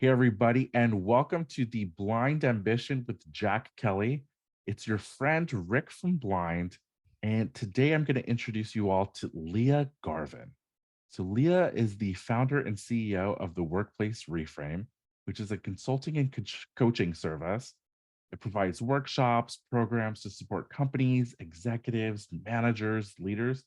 Hey, everybody, and welcome to the Blind Ambition with Jack Kelly. It's your friend Rick from Blind, and today I'm going to introduce you all to Lia Garvin. So, Lia is the founder and CEO of the Workplace Reframe, which is a consulting and coaching service. It provides workshops, programs to support companies, executives, managers, leaders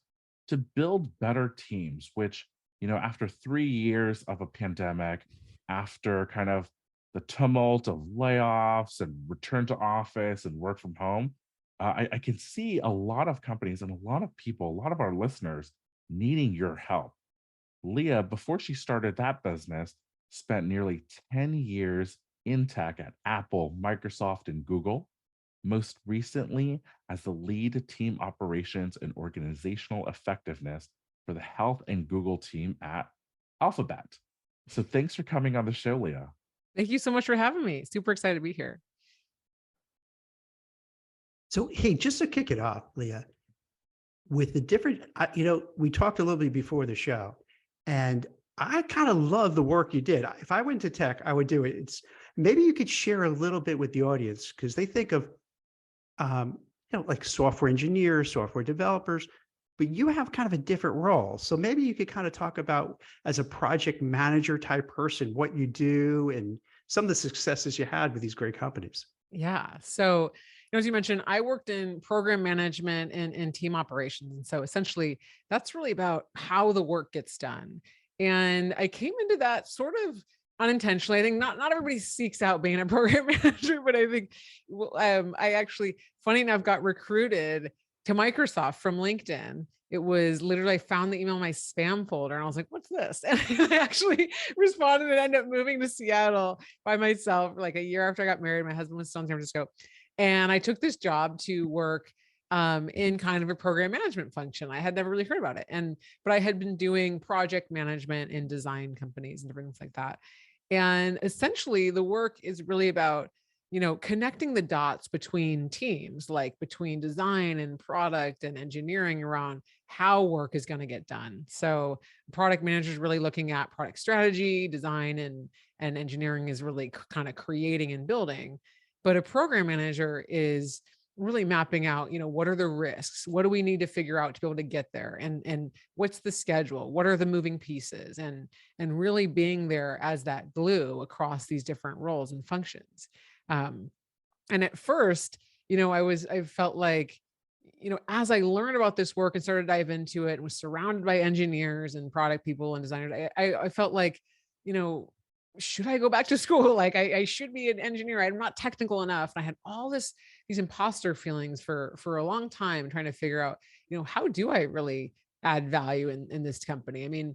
to build better teams, which, after 3 years of a pandemic, after kind of the tumult of layoffs and return to office and work from home, I can see a lot of companies and a lot of people, a lot of our listeners needing your help. Leah, before she started that business, spent nearly 10 years in tech at Apple, Microsoft, and Google, most recently as the lead team operations and organizational effectiveness for the health and Google team at Alphabet. So thanks for coming on the show, Leah. Thank you so much for having me. Super excited to be here. So, hey, just to kick it off, Leah, with the different, we talked a little bit before the show, and I kind of love the work you did. If I went to tech, I would do it. Maybe you could share a little bit with the audience because they think of, like software engineers, software developers, but you have kind of a different role. So maybe you could kind of talk about, as a project manager type person, what you do and some of the successes you had with these great companies. Yeah. So, as you mentioned, I worked in program management and team operations. And so essentially, that's really about how the work gets done. And I came into that sort of unintentionally. I think not everybody seeks out being a program manager, but I think I actually, funny enough, got recruited to Microsoft from LinkedIn. It was literally, I found the email in my spam folder and I was like, what's this? And I actually responded and ended up moving to Seattle by myself like a year after I got married. My husband was still in San Francisco. And I took this job to work in kind of a program management function. I had never really heard about it. But I had been doing project management in design companies and different things like that. And essentially the work is really about, connecting the dots between teams, like between design and product and engineering around how work is going to get done. So product manager is really looking at product strategy, design, and engineering is really kind of creating and building. But a program manager is really mapping out, what are the risks? What do we need to figure out to be able to get there? And what's the schedule? What are the moving pieces? And really being there as that glue across these different roles and functions. And at first, I felt like, as I learned about this work and started to dive into it and was surrounded by engineers and product people and designers, I felt like, should I go back to school? Like I should be an engineer. I'm not technical enough. And I had all these imposter feelings for a long time, trying to figure out, how do I really add value in this company? I mean,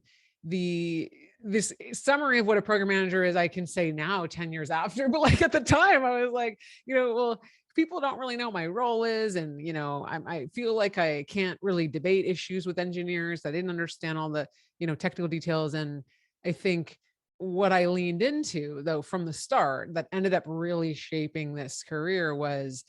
this summary of what a program manager is, I can say now 10 years after, but like at the time I was like, well, people don't really know what my role is. And, I feel like I can't really debate issues with engineers. I didn't understand all the, technical details. And I think what I leaned into, though, from the start that ended up really shaping this career was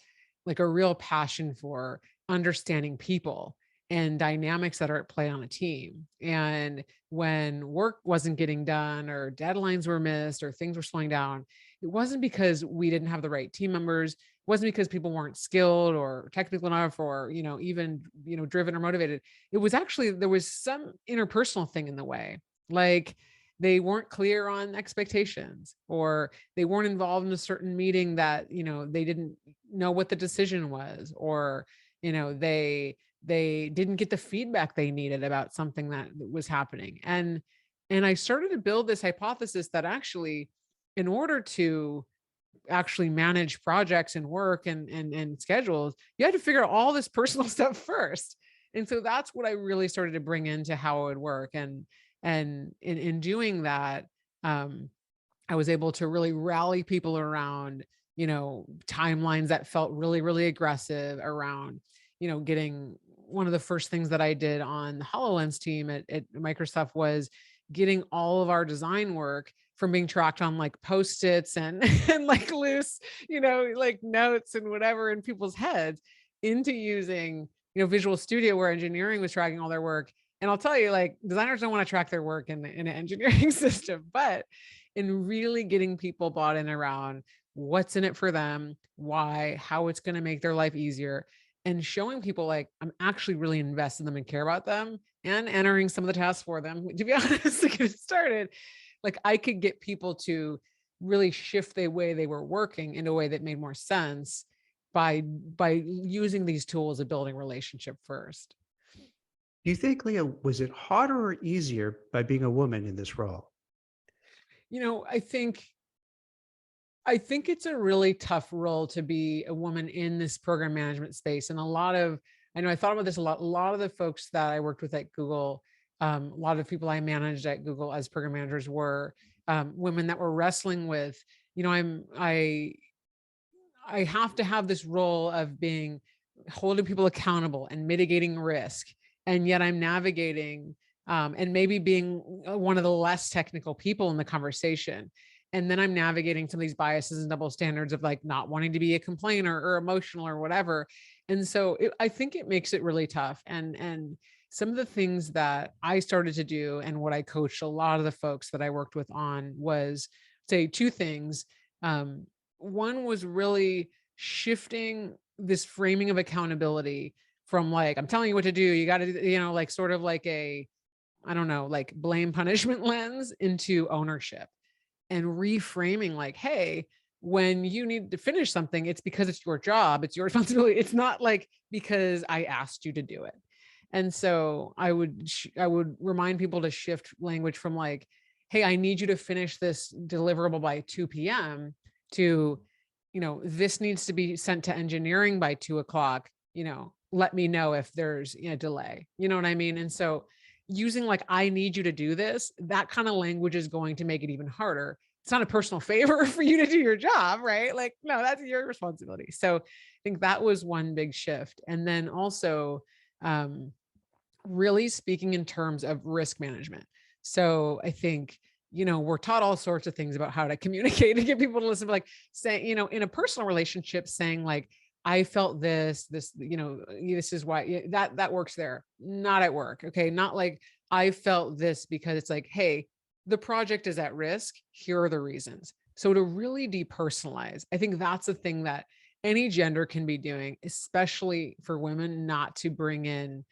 like a real passion for understanding people and dynamics that are at play on a team. And when work wasn't getting done or deadlines were missed or things were slowing down, it wasn't because we didn't have the right team members. It wasn't because people weren't skilled or technical enough or, even, driven or motivated. It was actually, there was some interpersonal thing in the way. Like they weren't clear on expectations, or they weren't involved in a certain meeting that, they didn't know what the decision was, or, they didn't get the feedback they needed about something that was happening. And I started to build this hypothesis that actually, in order to actually manage projects and work and schedules, you had to figure out all this personal stuff first. And so that's what I really started to bring into how it would work. And in doing that, I was able to really rally people around, timelines that felt really, really aggressive around, getting one of the first things that I did on the HoloLens team at Microsoft was getting all of our design work from being tracked on like Post-its and, and like loose, like notes and whatever in people's heads into using, Visual Studio, where engineering was tracking all their work. And I'll tell you, like, designers don't want to track their work in an engineering system, but and really getting people bought in around what's in it for them, why, how it's going to make their life easier, and showing people like I'm actually really invested in them and care about them, and entering some of the tasks for them. To be honest, to get it started, like I could get people to really shift the way they were working in a way that made more sense by using these tools of building relationship first. Do you think, Leah, was it harder or easier by being a woman in this role? You know, I think it's a really tough role to be a woman in this program management space. And I know I thought about this a lot. A lot of the folks that I worked with at Google, a lot of people I managed at Google as program managers were women that were wrestling with, I have to have this role of being holding people accountable and mitigating risk. And yet I'm navigating and maybe being one of the less technical people in the conversation. And then I'm navigating some of these biases and double standards of like not wanting to be a complainer or emotional or whatever. And so I think it makes it really tough. And some of the things that I started to do and what I coached a lot of the folks that I worked with on was say two things. One was really shifting this framing of accountability from like, I'm telling you what to do, you got to, like sort of like I don't know, like blame punishment lens into ownership, and reframing like, hey, when you need to finish something, it's because it's your job, it's your responsibility. It's not like because I asked you to do it. And so I would remind people to shift language from like, hey, I need you to finish this deliverable by 2 p.m. to, this needs to be sent to engineering by 2 o'clock, let me know if there's a delay. You know what I mean? And so using like, I need you to do this, that kind of language is going to make it even harder. It's not a personal favor for you to do your job, right? Like, no, that's your responsibility. So I think that was one big shift. And then also, really speaking in terms of risk management. So I think, we're taught all sorts of things about how to communicate and get people to listen, but like saying, in a personal relationship, saying like, I felt this, this is why that works there, not at work. Okay. Not like I felt this because it's like, hey, the project is at risk. Here are the reasons. So to really depersonalize, I think that's the thing that any gender can be doing, especially for women, not to bring in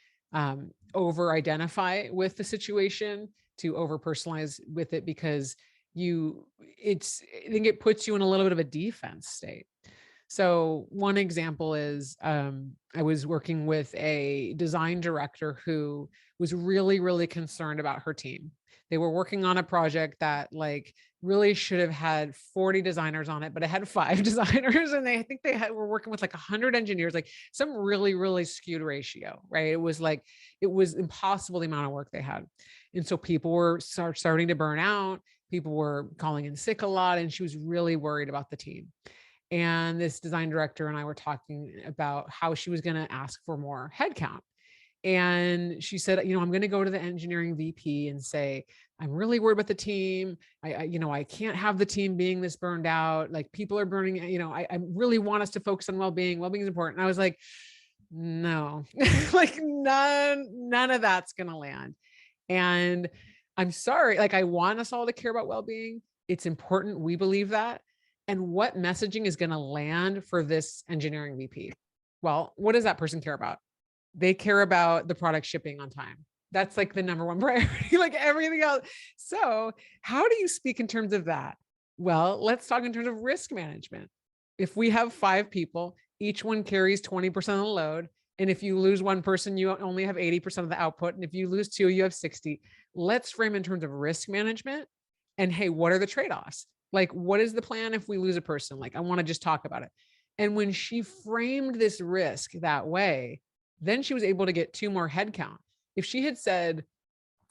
over identify with the situation, to over personalize with it, because I think it puts you in a little bit of a defense state. So one example is I was working with a design director who was really, really concerned about her team. They were working on a project that like really should have had 40 designers on it, but it had 5 designers, and I think were working with like 100 engineers, like some really, really skewed ratio, right? It was impossible the amount of work they had. And so people were starting to burn out. People were calling in sick a lot, and she was really worried about the team. And this design director and I were talking about how she was going to ask for more headcount. And she said, I'm going to go to the engineering VP and say, I'm really worried about the team. I can't have the team being this burned out. Like people are burning, I really want us to focus on well-being. Well-being is important. And I was like, no, like none of that's going to land. And I'm sorry, like I want us all to care about well-being. It's important. We believe that. And what messaging is going to land for this engineering VP? Well, what does that person care about? They care about the product shipping on time. That's like the number one priority, like everything else. So how do you speak in terms of that? Well, let's talk in terms of risk management. If we have 5 people, each one carries 20% of the load. And if you lose one person, you only have 80% of the output. And if you lose 2, you have 60. Let's frame in terms of risk management. And hey, what are the trade-offs? Like, what is the plan if we lose a person? Like, I want to just talk about it. And when she framed this risk that way, then she was able to get 2 more headcount. If she had said,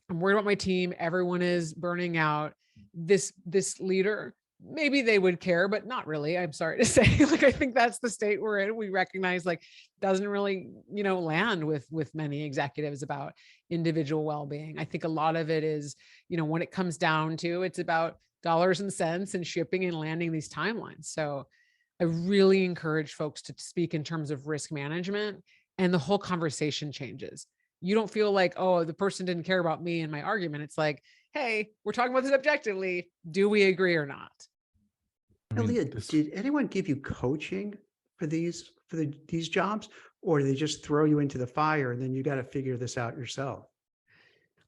I'm worried about my team, everyone is burning out, this leader, maybe they would care, but not really. I'm sorry to say, like, I think that's the state we're in. We recognize like doesn't really, land with many executives about individual well-being. I think a lot of it is, when it comes down to, it's about dollars and cents and shipping and landing these timelines. So I really encourage folks to speak in terms of risk management, and the whole conversation changes. you don't feel like, oh, the person didn't care about me and my argument. It's like, hey, we're talking about this objectively. Do we agree or not? I Now, mean, Leah, this did anyone give you coaching for these jobs, or do they just throw you into the fire and then you got to figure this out yourself?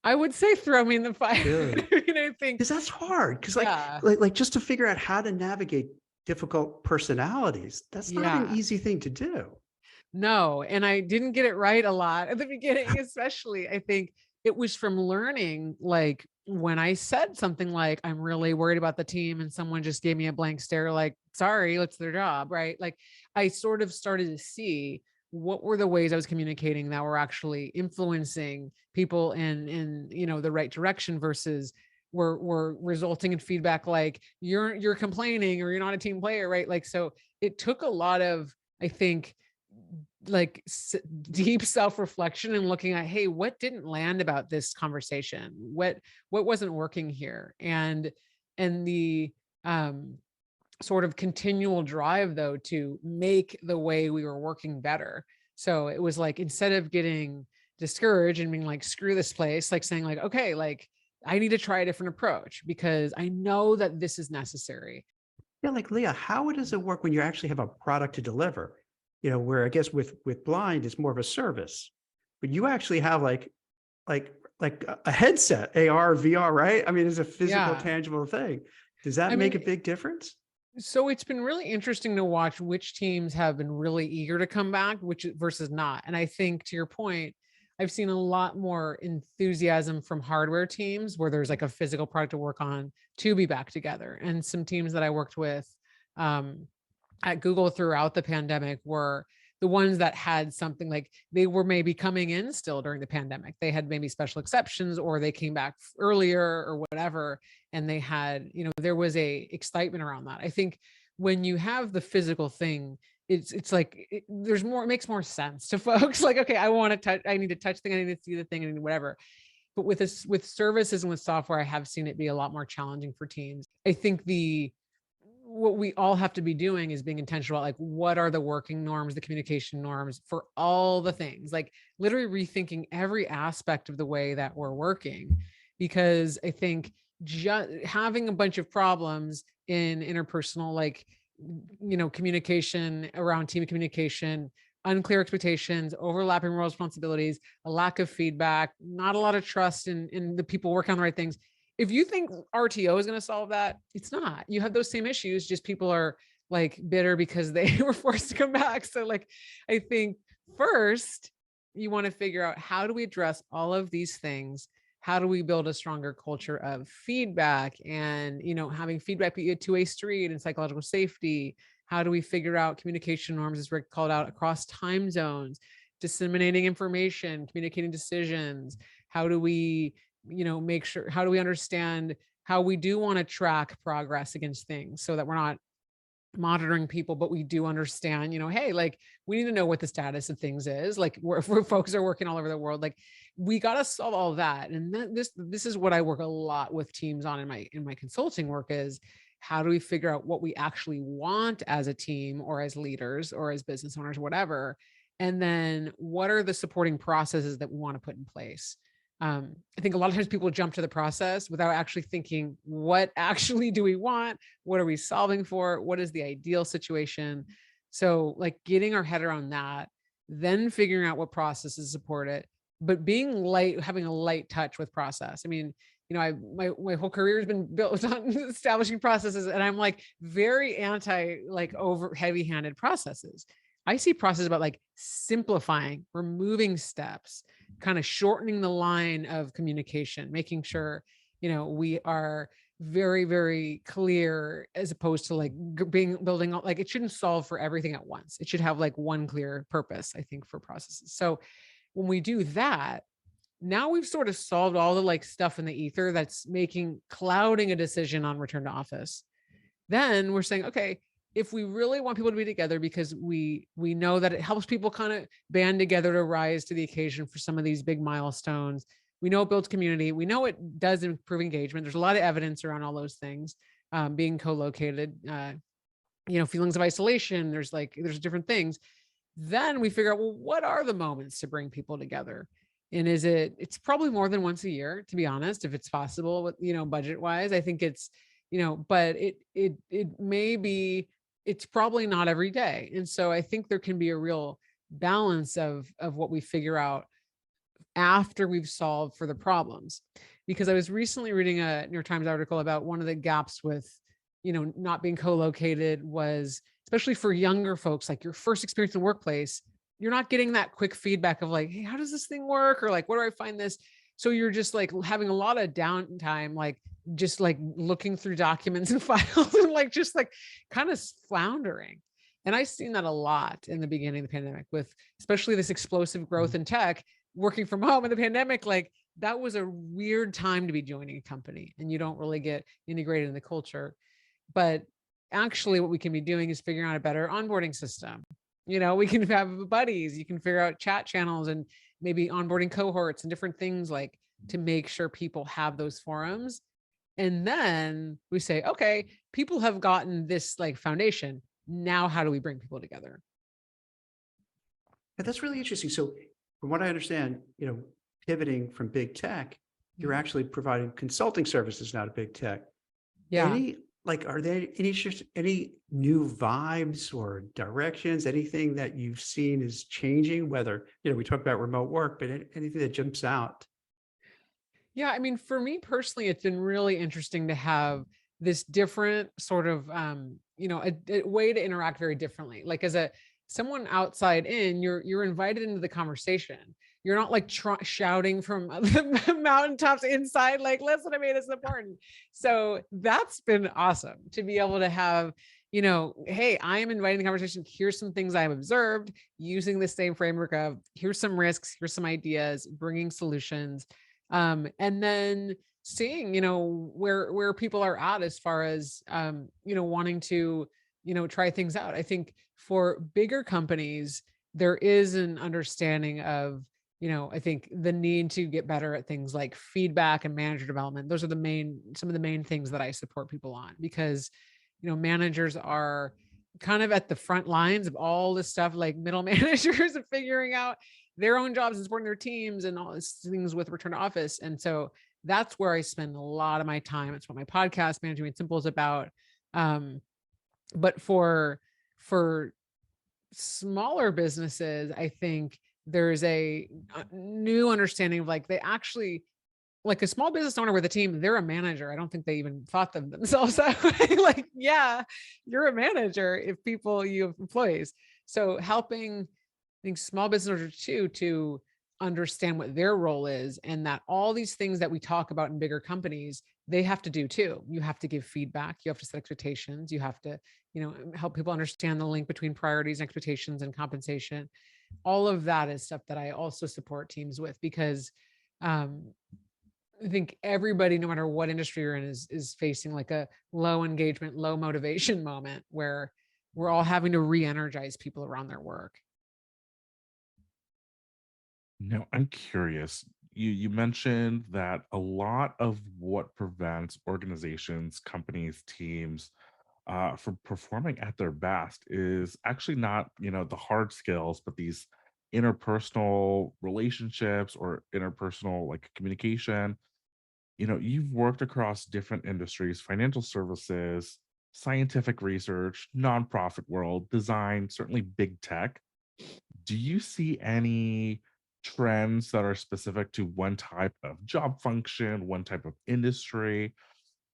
I would say throw me in the fire. Really? I think, Because that's hard. Because yeah, like just to figure out how to navigate difficult personalities, that's not an yeah. easy thing to do. No, and I didn't get it right a lot at the beginning, especially. I think it was from learning, like when I said something like, I'm really worried about the team, and someone just gave me a blank stare, like, sorry, it's their job, right? Like I sort of started to see what were the ways I was communicating that were actually influencing people in the right direction versus were resulting in feedback like you're complaining or you're not a team player, right? Like so it took a lot of, I think, like deep self-reflection and looking at, hey, what didn't land about this conversation, what wasn't working here, and the sort of continual drive though to make the way we were working better. So it was like, instead of getting discouraged and being like, screw this place, like saying like, okay, like I need to try a different approach because I know that this is necessary. Yeah, like Leah, how does it work when you actually have a product to deliver? Where I guess with Blind it's more of a service, but you actually have like a headset, AR, VR, right? I mean, it's a physical, Yeah. tangible thing. Does that I make a mean, big difference? so it's been really interesting to watch which teams have been really eager to come back, which versus not. And I think to your point, I've seen a lot more enthusiasm from hardware teams where there's like a physical product to work on to be back together. And some teams that I worked with um, at Google throughout the pandemic were the ones that had something, like they were maybe coming in still during the pandemic. They had maybe special exceptions or they came back earlier or whatever. And they had, there was a excitement around that. I think when you have the physical thing, it's like there's more, it makes more sense to folks. Like, okay, I want to touch, I need to touch thing, I need to see the thing, and whatever. But with this, with services and with software, I have seen it be a lot more challenging for teams. I think what we all have to be doing is being intentional about like, what are the working norms, the communication norms for all the things, like literally rethinking every aspect of the way that we're working. Because I think just having a bunch of problems in interpersonal, like, communication around team communication, unclear expectations, overlapping role responsibilities, a lack of feedback, not a lot of trust in the people working on the right things. If you think RTO is going to solve that, it's not. You have those same issues, just people are like bitter because they were forced to come back. So like, I think first you want to figure out, how do we address all of these things? How do we build a stronger culture of feedback and, having feedback be a two-way street and psychological safety? How do we figure out communication norms, as Rick called out, across time zones, disseminating information, communicating decisions? How do we, make sure, how do we understand how we do want to track progress against things so that we're not monitoring people, but we do understand, hey, like we need to know what the status of things is. Like where folks are working all over the world, like we got to solve all that. And this is what I work a lot with teams on in my consulting work is, how do we figure out what we actually want as a team or as leaders or as business owners, whatever. And then what are the supporting processes that we want to put in place? I think a lot of times people jump to the process without actually thinking, what actually do we want? What are we solving for? What is the ideal situation? So like getting our head around that, then figuring out what processes support it, but being light, having a light touch with process. I mean, my whole career has been built on establishing processes, and I'm like very anti like over heavy handed processes. I see process about like simplifying, removing steps, kind of shortening the line of communication, making sure, we are very, very clear, as opposed to like building, like it shouldn't solve for everything at once. It should have like one clear purpose, I think, for processes. So when we do that, now we've sort of solved all the like stuff in the ether that's clouding a decision on return to office. Then we're saying, okay, if we really want people to be together, because we know that it helps people kind of band together to rise to the occasion for some of these big milestones. We know it builds community. We know it does improve engagement. There's a lot of evidence around all those things, being co-located, feelings of isolation. There's different things. Then we figure out, well, what are the moments to bring people together? And it's probably more than once a year, to be honest, if it's possible with, budget wise. I think it's, but it may be, it's probably not every day. And so I think there can be a real balance of what we figure out after we've solved for the problems. Because I was recently reading a New York Times article about one of the gaps with, not being co-located was, especially for younger folks, like your first experience in the workplace, you're not getting that quick feedback of like, hey, how does this thing work? Or like, where do I find this? So you're just like having a lot of downtime, like just like looking through documents and files and like, just like kind of floundering. And I've seen that a lot in the beginning of the pandemic with especially this explosive growth in tech, working from home in the pandemic. Like that was a weird time to be joining a company and you don't really get integrated in the culture. But actually what we can be doing is figuring out a better onboarding system. We can have buddies, you can figure out chat channels and maybe onboarding cohorts and different things like to make sure people have those forums. And then we say, okay, people have gotten this like foundation. Now, how do we bring people together? And that's really interesting. So from what I understand, pivoting from big tech, you're actually providing consulting services now to big tech. Yeah. Are there any new vibes or directions, anything that you've seen is changing, whether, we talk about remote work, but anything that jumps out? Yeah. I mean, for me personally, it's been really interesting to have this different sort of, a way to interact very differently. Like as someone outside in, you're invited into the conversation. You're not like shouting from the mountaintops inside, like, listen to me, this is important. So that's been awesome to be able to have, hey, I am inviting the conversation. Here's some things I've observed using the same framework of here's some risks, here's some ideas, bringing solutions. And then seeing, where people are at as far as, wanting to, try things out. I think for bigger companies, there is an understanding of, I think the need to get better at things like feedback and manager development. Those are some of the main things that I support people on because, managers are kind of at the front lines of all this stuff, like middle managers of figuring out their own jobs and supporting their teams and all these things with return to office. And so that's where I spend a lot of my time. It's what my podcast, Managing Made Simple, is about. But for smaller businesses, I think there's a new understanding of like, they actually, like a small business owner with a team, they're a manager. I don't think they even thought of themselves that way. Like, yeah, you're a manager if you have employees. So helping, I think, small business owners too, to understand what their role is and that all these things that we talk about in bigger companies, they have to do too. You have to give feedback. You have to set expectations. You have to, help people understand the link between priorities and expectations and compensation. All of that is stuff that I also support teams with because, I think everybody, no matter what industry you're in, is facing like a low engagement, low motivation moment where we're all having to re-energize people around their work. Now, I'm curious. You mentioned that a lot of what prevents organizations, companies, teams from performing at their best is actually not, the hard skills, but these interpersonal relationships or interpersonal like communication. You've worked across different industries, financial services, scientific research, nonprofit world, design, certainly big tech. Do you see any trends that are specific to one type of job function, one type of industry,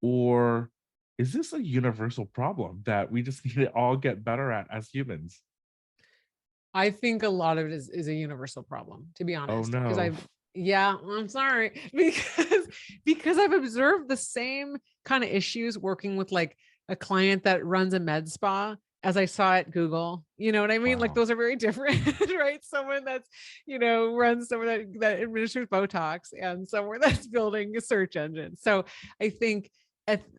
or is this a universal problem that we just need to all get better at as humans? I think a lot of it is a universal problem, to be Oh honest, because no. yeah, I'm sorry, because I've observed the same kind of issues working with like a client that runs a med spa as I saw at Google. You know what I mean? Like Wow. those are very different, right? Someone that's, runs someone that administers Botox and someone that's building a search engine. So I think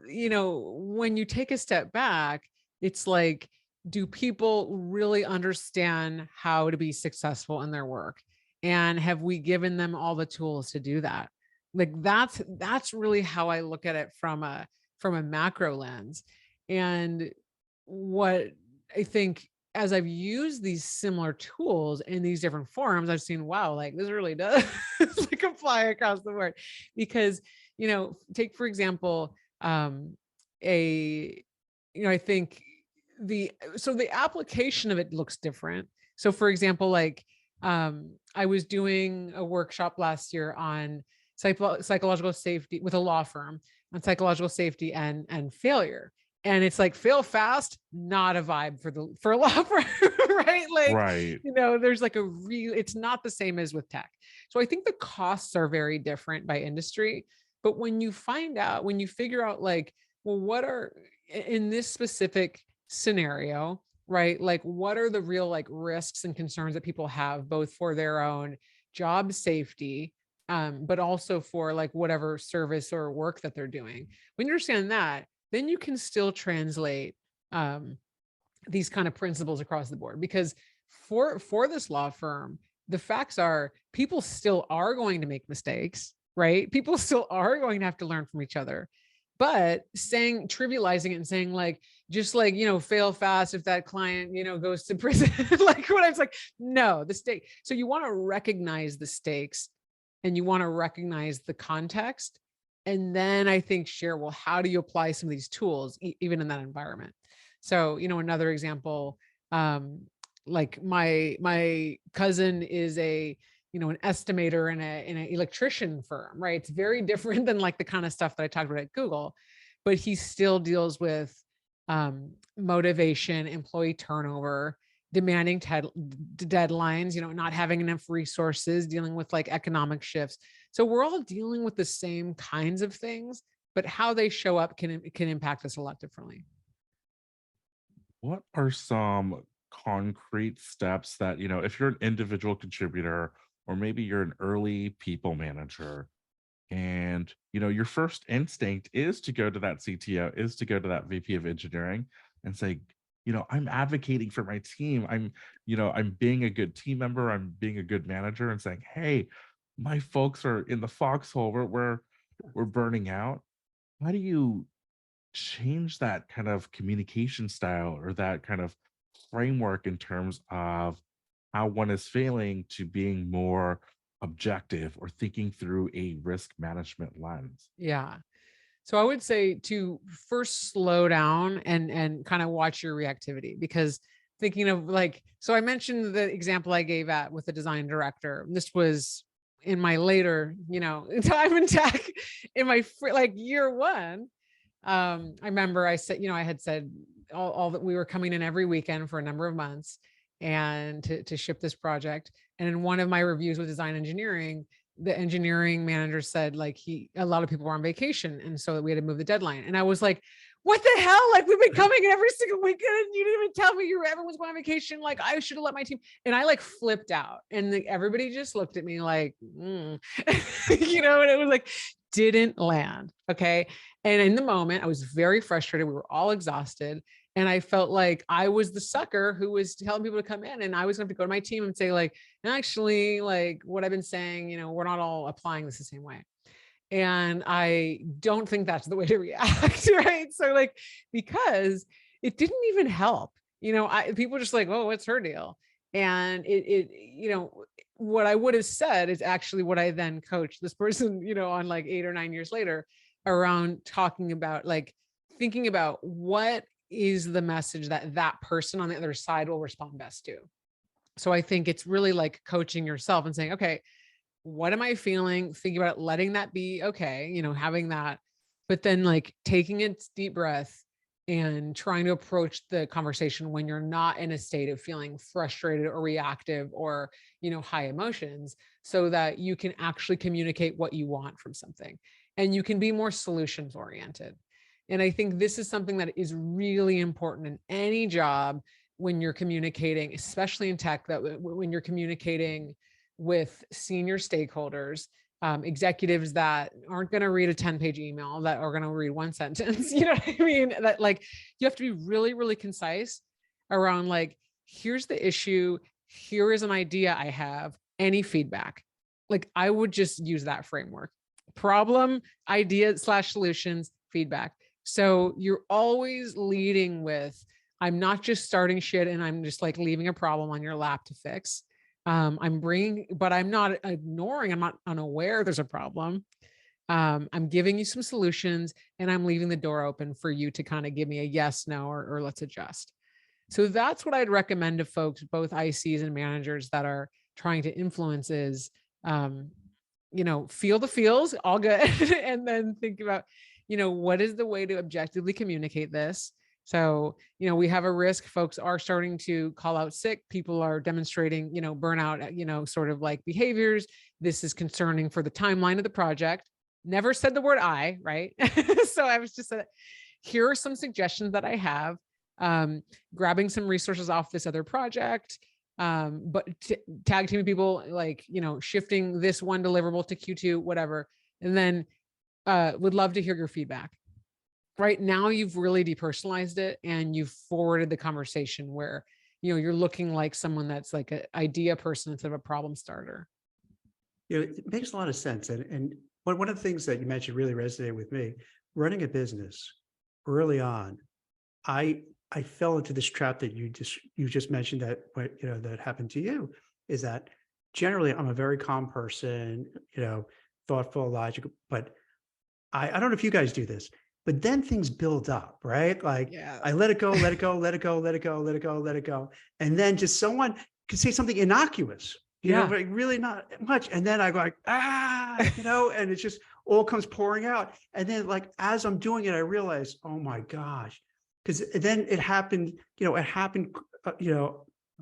when you take a step back, it's like, do people really understand how to be successful in their work? And have we given them all the tools to do that? Like that's really how I look at it from a macro lens. And what I think as I've used these similar tools in these different forums, I've seen, wow, like this really does like apply across the board. Because, take for example, a, I think the application of it looks different. So for example, like I was doing a workshop last year on psychological safety with a law firm on psychological safety and failure. And it's like fail fast, not a vibe for a law firm, right? Like, Right. there's like it's not the same as with tech. So I think the costs are very different by industry. But when you figure out like, well, what are in this specific scenario, right? Like, what are the real like risks and concerns that people have both for their own job safety, but also for like whatever service or work that they're doing. When you understand that, then you can still translate these kind of principles across the board. Because for this law firm, the facts are people still are going to make mistakes, right? People still are going to have to learn from each other. But trivializing it and saying like, just like, fail fast if that client, goes to prison, like what I was like, no, the stake. So you want to recognize the stakes and you want to recognize the context. And then I think share, well, how do you apply some of these tools even in that environment? So, another example, like my cousin is an estimator in an electrician firm, right? It's very different than like the kind of stuff that I talked about at Google, but he still deals with motivation, employee turnover, demanding deadlines, not having enough resources, dealing with like economic shifts. So we're all dealing with the same kinds of things, but how they show up can impact us a lot differently. What are some concrete steps that, if you're an individual contributor or maybe you're an early people manager and, your first instinct is to go to that CTO, is to go to that VP of engineering and say, I'm advocating for my team. I'm being a good team member. I'm being a good manager and saying, hey, my folks are in the foxhole. We're burning out. How do you change that kind of communication style or that kind of framework in terms of how one is failing to being more objective or thinking through a risk management lens? Yeah. So I would say to first slow down and kind of watch your reactivity, because thinking of like, so I mentioned the example I gave with the design director. This was in my later, time in tech, in my like year one. I remember I said, I had said all that we were coming in every weekend for a number of months and to ship this project. And in one of my reviews with design engineering, the engineering manager said like a lot of people were on vacation. And so we had to move the deadline. And I was like, what the hell? Like we've been coming in every single weekend and you didn't even tell me everyone's going on vacation. Like I should have let my team. And I like flipped out and everybody just looked at me like, and it was like, didn't land. Okay. And in the moment I was very frustrated. We were all exhausted. And I felt like I was the sucker who was telling people to come in, and I was going to have to go to my team and say like, actually, like what I've been saying, we're not all applying this the same way. And I don't think that's the way to react. Right. So like, because it didn't even help, people just like, oh, what's her deal? And what I would have said is actually what I then coached this person, on like 8 or 9 years later around talking about like thinking about what is the message that person on the other side will respond best to. So I think it's really like coaching yourself and saying, okay, what am I feeling? Thinking about it, letting that be okay, having that, but then like taking a deep breath and trying to approach the conversation when you're not in a state of feeling frustrated or reactive or, high emotions, so that you can actually communicate what you want from something and you can be more solutions oriented. And I think this is something that is really important in any job when you're communicating, especially in tech, that when you're communicating with senior stakeholders, executives that aren't going to read a 10-page email, that are going to read one sentence, you know what I mean? That like, you have to be really, really concise around like, here's the issue. Here is an idea I have. Any feedback? Like I would just use that framework: problem, idea / solutions, feedback. So you're always leading with I'm not just starting shit and I'm just like leaving a problem on your lap to fix. But I'm not ignoring, I'm not unaware there's a problem. I'm giving you some solutions and I'm leaving the door open for you to kind of give me a yes, no, or let's adjust. So that's what I'd recommend to folks, both ICs and managers that are trying to influence is, um, feel the feels, all good. And then think about, what is the way to objectively communicate this? So, we have a risk. Folks are starting to call out sick. People are demonstrating, burnout, sort of like behaviors. This is concerning for the timeline of the project. Never said the word I, right? So I was just, here are some suggestions that I have. Grabbing some resources off this other project, but tag teaming people, like, shifting this one deliverable to Q2, whatever. And then would love to hear your feedback. Right now, you've really depersonalized it and you've forwarded the conversation where, you're looking like someone that's like an idea person instead of a problem starter. It makes a lot of sense. And one of the things that you mentioned really resonated with me. Running a business early on, I fell into this trap that you just mentioned, that that happened to you, is that generally I'm a very calm person, thoughtful, logical, but I don't know if you guys do this, but then things build up, right? Like Yeah. I let it go, let it go, let it go, let it go, let it go, let it go. And then just someone could say something innocuous, but really not much. And then I go like, and it just all comes pouring out. And then like, as I'm doing it, I realize, oh my gosh, because then it happened,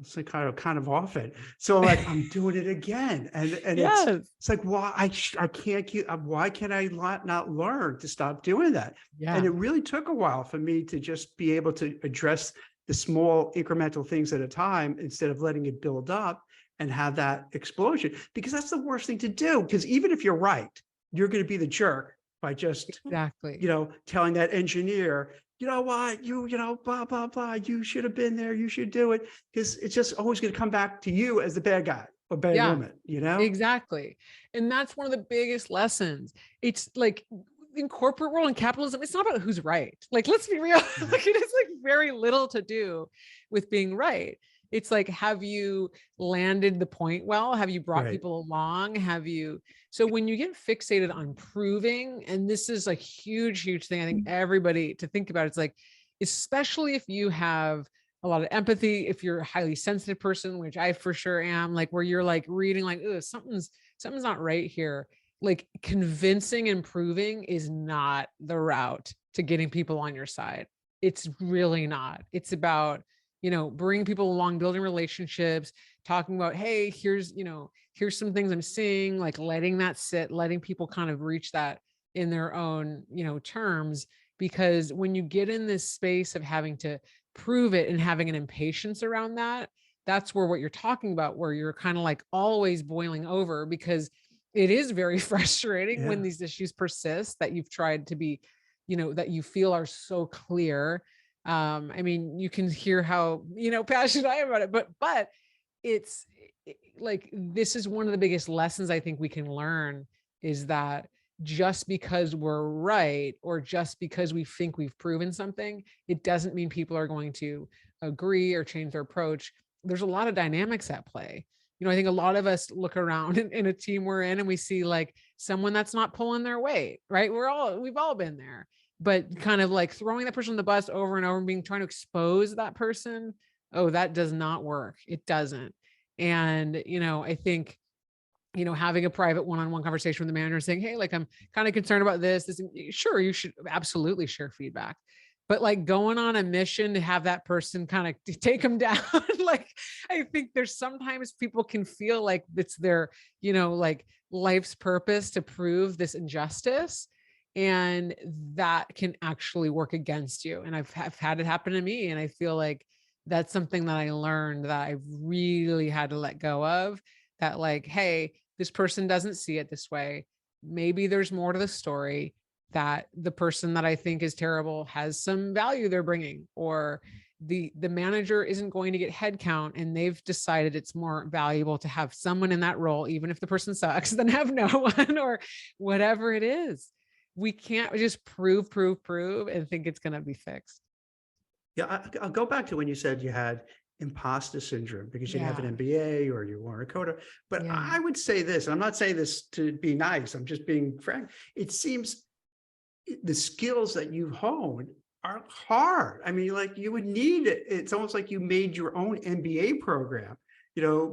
it's like kind of often. So like I'm doing it again, and Yes. it's like, why I can't keep, why can I not learn to stop doing that? Yeah. And it really took a while for me to just be able to address the small incremental things at a time instead of letting it build up and have that explosion, because that's the worst thing to do. Because even if you're right, you're going to be the jerk by just Exactly. telling that engineer, you know what, blah, blah, blah, you should have been there, you should do it. Because it's just always going to come back to you as the bad guy or bad woman, Exactly. And that's one of the biggest lessons. It's like in corporate world and capitalism, it's not about who's right. Like, let's be real. Like, it is like very little to do with being right. It's like, have you landed the point well? Have you brought people along? So when you get fixated on proving, and this is a huge, huge thing, I think everybody to think about, it's like, especially if you have a lot of empathy, if you're a highly sensitive person, which I for sure am, like where you're like reading like, oh, something's not right here. Like convincing and proving is not the route to getting people on your side. It's really not. It's about, bringing people along, building relationships, talking about, hey, here's some things I'm seeing, like letting that sit, letting people kind of reach that in their own, terms. Because when you get in this space of having to prove it and having an impatience around that, that's where what you're talking about, where you're kind of like always boiling over, because it is very frustrating when these issues persist that you've tried to be, that you feel are so clear. I mean, you can hear how, passionate I am about it, but it's like, this is one of the biggest lessons I think we can learn, is that just because we're right, or just because we think we've proven something, it doesn't mean people are going to agree or change their approach. There's a lot of dynamics at play. I think a lot of us look around in a team we're in and we see like someone that's not pulling their weight, right? We've all been there, but kind of like throwing that person on the bus over and over and trying to expose that person. Oh, that does not work. It doesn't. And, I think, having a private one-on-one conversation with the manager saying, hey, like, I'm kind of concerned about this. Sure, you should absolutely share feedback, but like going on a mission to have that person kind of take them down. Like, I think there's sometimes people can feel like it's their, like life's purpose to prove this injustice. And that can actually work against you. And I've had it happen to me. And I feel like that's something that I learned that I really had to let go of, that like, hey, this person doesn't see it this way. Maybe there's more to the story, that the person that I think is terrible has some value they're bringing, or the manager isn't going to get headcount and they've decided it's more valuable to have someone in that role, even if the person sucks, than have no one, or whatever it is. We can't just prove and think it's going to be fixed. Yeah, I'll go back to when you said you had imposter syndrome because you didn't have Yeah. an MBA or you weren't a coder. But Yeah. I would say this, and I'm not saying this to be nice, I'm just being frank. It seems the skills that you've honed are hard. I mean, like you would need it. It's almost like you made your own MBA program,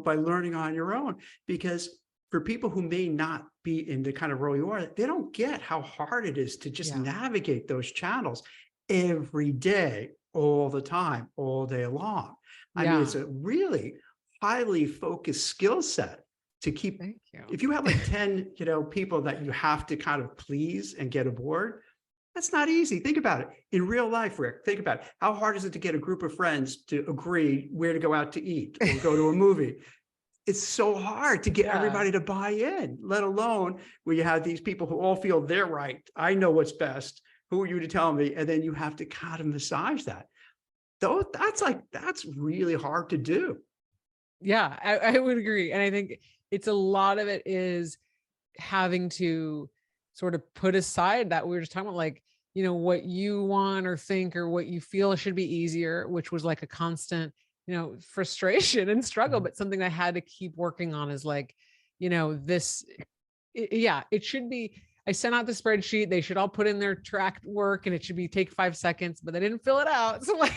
by learning on your own. Because for people who may not be in the kind of role you are, they don't get how hard it is to just Yeah. navigate those channels every day, all the time, all day long. I mean, Yeah. it's a really highly focused skill set to keep. Thank you. If you have like 10, people that you have to kind of please and get aboard, that's not easy. Think about it. In real life, Rick, think about it. How hard is it to get a group of friends to agree where to go out to eat or go to a movie? It's so hard to get Yeah. everybody to buy in, let alone where you have these people who all feel they're right. I know what's best. Who are you to tell me? And then you have to kind of massage that. Though that's really hard to do. Yeah, I would agree. And I think it's a lot of it is having to sort of put aside that we were just talking about, like, what you want or think or what you feel should be easier, which was like a constant, frustration and struggle, Mhm. but something I had to keep working on is like, this, yeah, it should be. I sent out the spreadsheet. They should all put in their tracked work and it should be take 5 seconds, but they didn't fill it out. So like,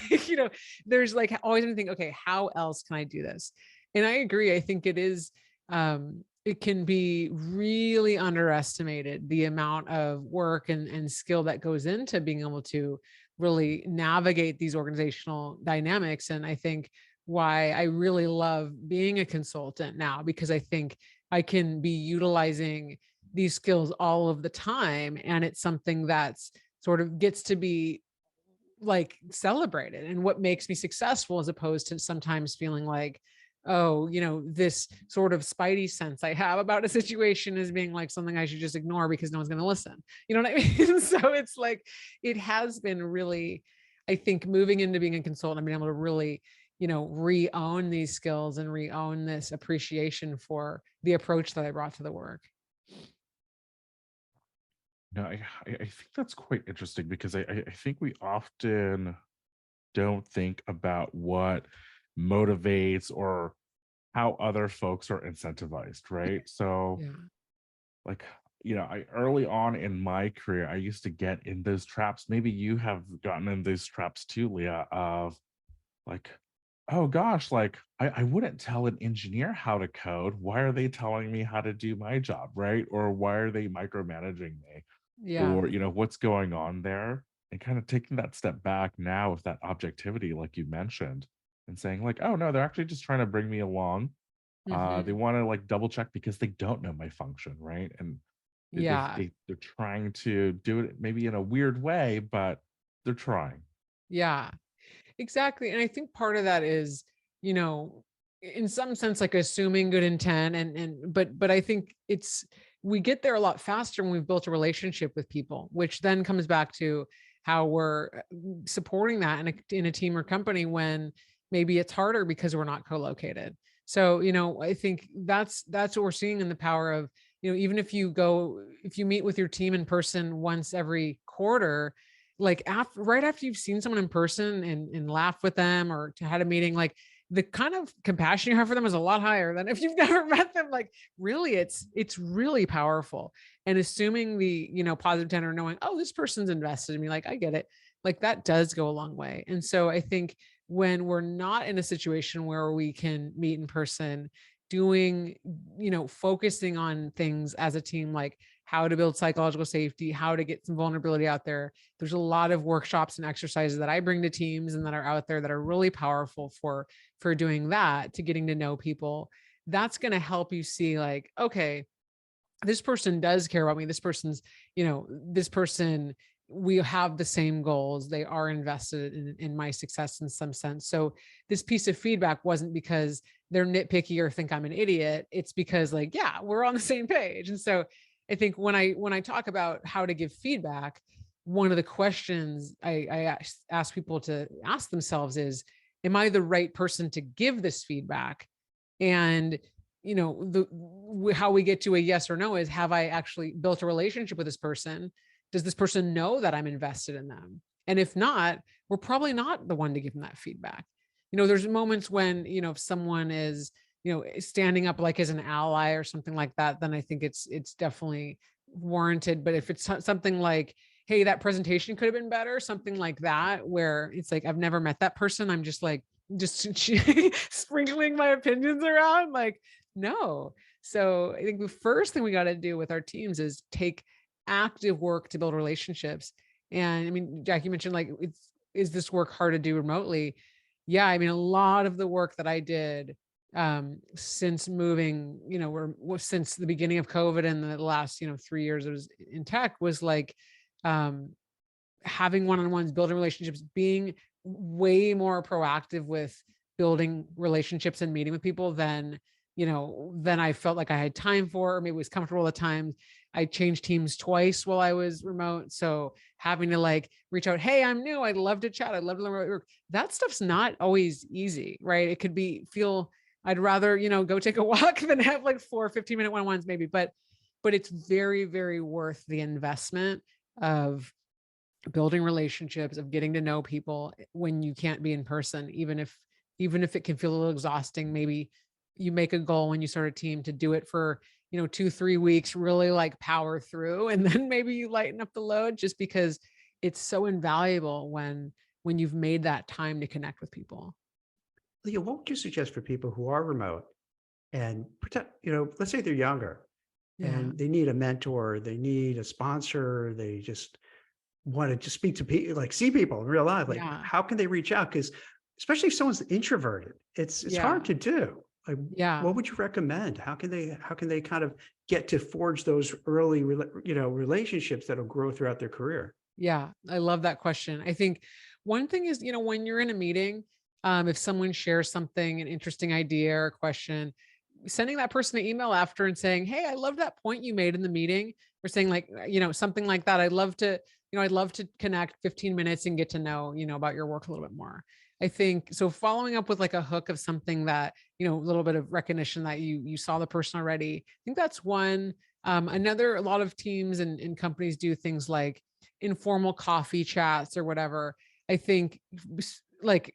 there's like always anything, okay, how else can I do this? And I agree. I think it can be really underestimated the amount of work and skill that goes into being able to really navigate these organizational dynamics. And I think why I really love being a consultant now, because I think I can be utilizing these skills all of the time. And it's something that's sort of gets to be like celebrated and what makes me successful, as opposed to sometimes feeling like, oh, this sort of spidey sense I have about a situation is being like something I should just ignore because no one's going to listen. You know what I mean? So it's like, it has been really, I think, moving into being a consultant, I've been able to really, re-own these skills and re-own this appreciation for the approach that I brought to the work. No, I think that's quite interesting because I think we often don't think about what motivates or how other folks are incentivized, right? So, Yeah. like, I early on in my career, I used to get in those traps. Maybe you have gotten in those traps too, Leah, of like, oh gosh, like I wouldn't tell an engineer how to code. Why are they telling me how to do my job, right? Or why are they micromanaging me? Yeah. Or what's going on there, and kind of taking that step back now with that objectivity like you mentioned, and saying like, oh no, they're actually just trying to bring me along. They Hmm. want to like double check because they don't know my function, right? And Yeah. they're trying to do it maybe in a weird way, but they're trying. Yeah. Exactly. And I think part of that is, you know, in some sense, like assuming good intent but I think we get there a lot faster when we've built a relationship with people, which then comes back to how we're supporting that in a team or company when maybe it's harder because we're not co-located. So, I think that's what we're seeing in the power of, even if you meet with your team in person once every quarter, like right after you've seen someone in person and laughed with them or to had a meeting, like the kind of compassion you have for them is a lot higher than if you've never met them. Like really, it's really powerful. And assuming the, positive tenor, knowing, oh, this person's invested in me, like I get it, like that does go a long way. And so I think when we're not in a situation where we can meet in person, doing, focusing on things as a team, like how to build psychological safety, how to get some vulnerability out there. There's a lot of workshops and exercises that I bring to teams and that are out there that are really powerful for doing that, to getting to know people. That's going to help you see like, okay, this person does care about me. This person, we have the same goals. They are invested in my success in some sense. So this piece of feedback wasn't because they're nitpicky or think I'm an idiot. It's because like, yeah, we're on the same page. And so I think when I talk about how to give feedback, one of the questions I ask people to ask themselves is, am I the right person to give this feedback? And how we get to a yes or no is, have I actually built a relationship with this person? Does this person know that I'm invested in them? And if not, we're probably not the one to give them that feedback. There's moments when, if someone is, standing up like as an ally or something like that, then I think it's definitely warranted. But if it's something like, hey, that presentation could have been better, something like that, where it's like, I've never met that person, I'm just like, just sprinkling my opinions around, like, no. So I think the first thing we got to do with our teams is take active work to build relationships. And I mean, Jack, you mentioned like, is this work hard to do remotely? Yeah, I mean, a lot of the work that I did since moving, since the beginning of COVID and the last, 3 years I was in tech, was like um, having one-on-ones, building relationships, being way more proactive with building relationships and meeting with people than I felt like I had time for, or maybe was comfortable at times. I changed teams twice while I was remote. So having to like reach out, hey, I'm new, I'd love to chat, I'd love to learn about work. That stuff's not always easy, right? It could I'd rather, go take a walk than have like 4 15-minute one-on-ones maybe, but it's very, very worth the investment of building relationships, of getting to know people when you can't be in person, even if it can feel a little exhausting. Maybe you make a goal when you start a team to do it for 2-3 weeks, really like power through, and then maybe you lighten up the load, just because it's so invaluable when you've made that time to connect with people. Leah, what would you suggest for people who are remote and let's say they're younger Yeah. and they need a mentor, they need a sponsor, they just want to just speak to people, like see people in real life, like Yeah. how can they reach out? Because especially if someone's introverted, it's Yeah. hard to do. Like, Yeah. what would you recommend? How can they kind of get to forge those early, relationships that'll grow throughout their career? Yeah, I love that question. I think one thing is, when you're in a meeting, if someone shares something, an interesting idea or question, sending that person an email after and saying, hey, I love that point you made in the meeting, or saying like, something like that. I'd love to connect 15 minutes and get to know, about your work a little bit more. I think so. Following up with like a hook of something that, a little bit of recognition that you saw the person already. I think that's one. Another, a lot of teams and companies do things like informal coffee chats or whatever. I think like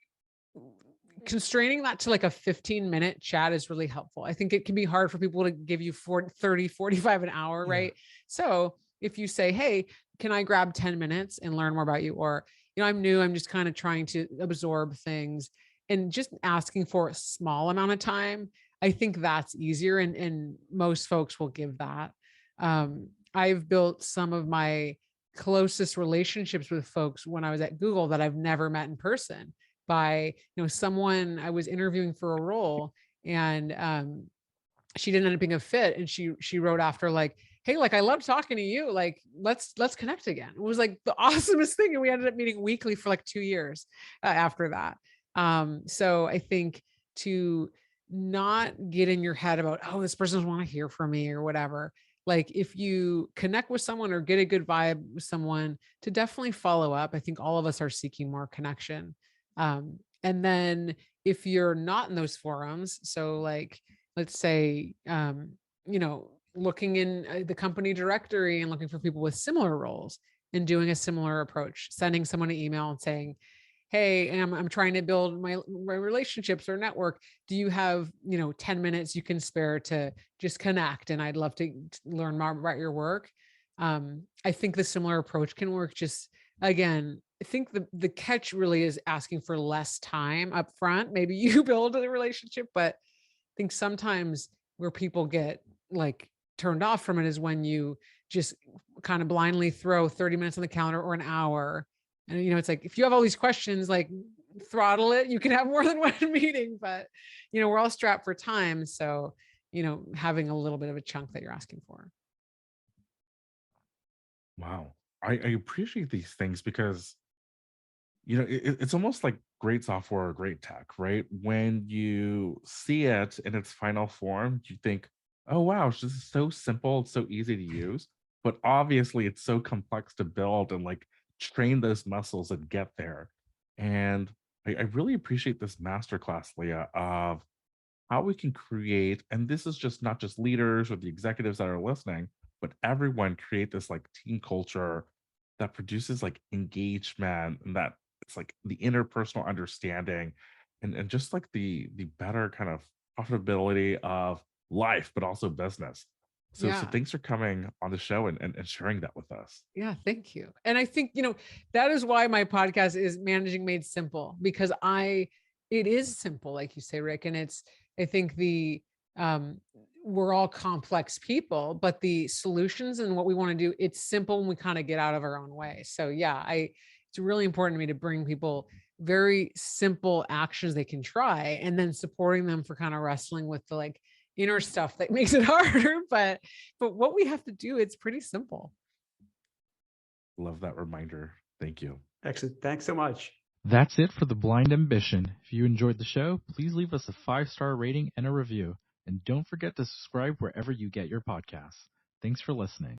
constraining that to like a 15-minute chat is really helpful. I think it can be hard for people to give you 30, 45 an hour, Yeah. right? So if you say, hey, can I grab 10 minutes and learn more about you? Or, I'm new, I'm just kind of trying to absorb things, and just asking for a small amount of time, I think that's easier. And most folks will give that. I've built some of my closest relationships with folks when I was at Google that I've never met in person, by someone I was interviewing for a role, and she didn't end up being a fit, and she wrote after like, hey, like I love talking to you, like let's connect again. It was like the awesomest thing, and we ended up meeting weekly for like 2 years after that. So I think to not get in your head about, oh, this person doesn't want to hear from me or whatever. Like if you connect with someone or get a good vibe with someone, to definitely follow up. I think all of us are seeking more connection. And then if you're not in those forums, so like, let's say, looking in the company directory and looking for people with similar roles and doing a similar approach, sending someone an email and saying, hey, I'm trying to build my relationships or network. Do you have, 10 minutes you can spare to just connect? And I'd love to learn more about your work. I think the similar approach can work. Just again, I think the catch really is asking for less time up front. Maybe you build a relationship, but I think sometimes where people get like turned off from it is when you just kind of blindly throw 30 minutes on the calendar or an hour. And, it's like, if you have all these questions, like throttle it, you can have more than one meeting, but, we're all strapped for time. So, having a little bit of a chunk that you're asking for. Wow. I appreciate these things because it's almost like great software or great tech, right? When you see it in its final form, you think, oh wow, this is so simple, it's so easy to use. But obviously it's so complex to build and like train those muscles and get there. And I really appreciate this masterclass, Leah, of how we can create, and this is just not just leaders or the executives that are listening, but everyone create this like team culture that produces like engagement, and that it's like the interpersonal understanding, and just like the better kind of profitability of life, but also business. So Yeah. thanks for coming on the show and sharing that with us. Yeah, thank you. And I think, that is why my podcast is Managing Made Simple, because it is simple, like you say, Rick. And I think um, we're all complex people, but the solutions and what we want to do, it's simple when we kind of get out of our own way. So yeah, it's really important to me to bring people very simple actions they can try, and then supporting them for kind of wrestling with the like inner stuff that makes it harder. But what we have to do, it's pretty simple. Love that reminder. Thank you. Excellent. Thanks so much. That's it for The Blind Ambition. If you enjoyed the show, please leave us a 5-star rating and a review. And don't forget to subscribe wherever you get your podcasts. Thanks for listening.